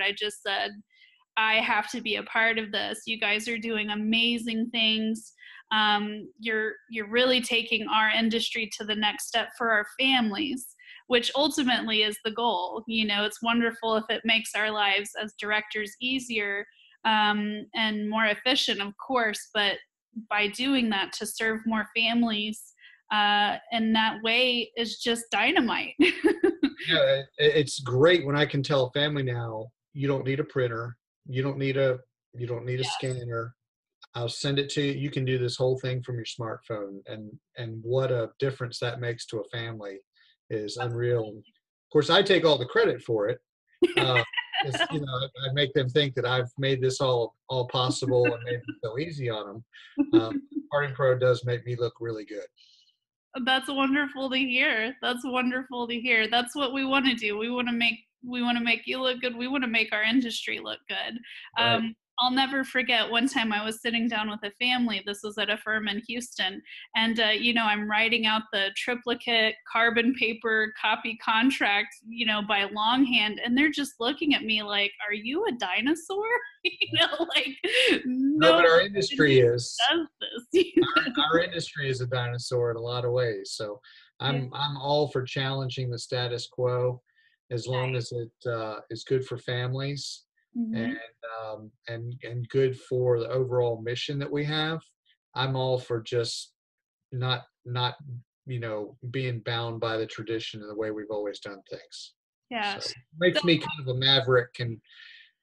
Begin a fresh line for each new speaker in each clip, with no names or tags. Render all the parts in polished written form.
I just said, I have to be a part of this. You guys are doing amazing things. You're really taking our industry to the next step for our families, which ultimately is the goal. You know, it's wonderful if it makes our lives as directors easier, and more efficient, of course, but by doing that to serve more families in that way is just dynamite.
Yeah, it's great when I can tell a family now, you don't need a printer, you don't need a
Yes,
scanner. I'll send it to you. You can do this whole thing from your smartphone, and what a difference that makes to a family is unreal. And of course, I take all the credit for it. Uh, I make them think that I've made this all possible and made it so easy on them. Parting Pro does make me look really good.
that's wonderful to hear. That's wonderful to hear. That's what we want to do. We want to make you look good. We want to make our industry look good.
Right.
I'll never forget one time I was sitting down with a family. This was at a firm in Houston, and I'm writing out the triplicate carbon paper copy contract, by longhand, and they're just looking at me like, "Are you a dinosaur?" Like,
No,
no
but our
industry
industry is.
does this.
Our industry is a dinosaur in a lot of ways. So
Yeah.
I'm all for challenging the status quo as long
Nice.
as it is good for families and
Mhm.
and good for the overall mission that we have. I'm all for just not being bound by the tradition and the way we've always done things. So
Yes. So
makes me kind of a maverick and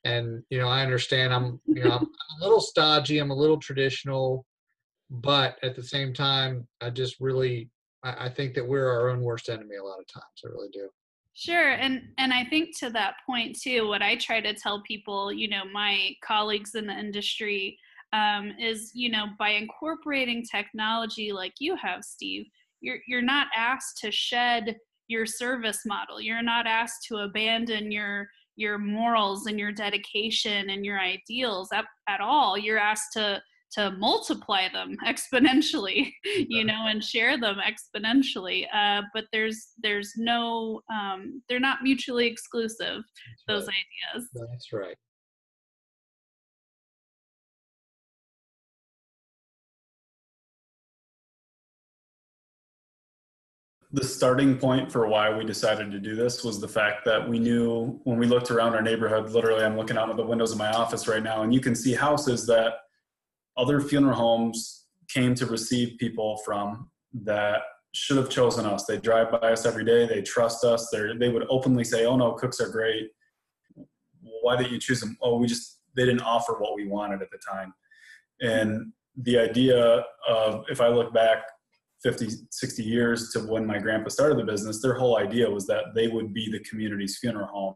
I understand I'm a little stodgy, I'm a little traditional, but at the same time, I just really I think that we're our own worst enemy a lot of times. I really do.
sure, and I think to that point too, what I try to tell people, my colleagues in the industry, is, by incorporating technology like you have, Steve, you're not asked to shed your service model. You're not asked to abandon your morals and your dedication and your ideals at all. You're asked to multiply them exponentially, and share them exponentially. But there's no, they're not mutually exclusive,
That's
those
right.
ideas.
That's right.
The starting point for why we decided to do this was the fact that we knew when we looked around our neighborhood, literally I'm looking out of the windows of my office right now, and you can see houses that other funeral homes came to receive people from that should have chosen us. They drive by us every day. They trust us. They would openly say, "Oh no, cooks are great. Why did you choose them?" "Oh, they didn't offer what we wanted at the time." And the idea of, if I look back 50, 60 years to when my grandpa started the business, their whole idea was that they would be the community's funeral home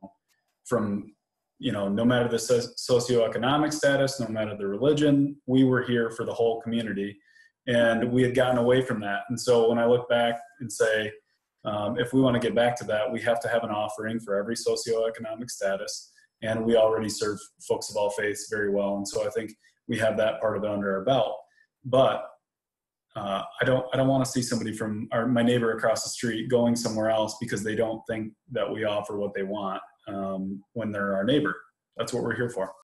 from, no matter the socioeconomic status, no matter the religion, we were here for the whole community. And we had gotten away from that. And so when I look back and say, if we want to get back to that, we have to have an offering for every socioeconomic status. And we already serve folks of all faiths very well. And so I think we have that part of it under our belt. But I don't want to see somebody from my neighbor across the street going somewhere else because they don't think that we offer what they want when they're our neighbor. That's what we're here for.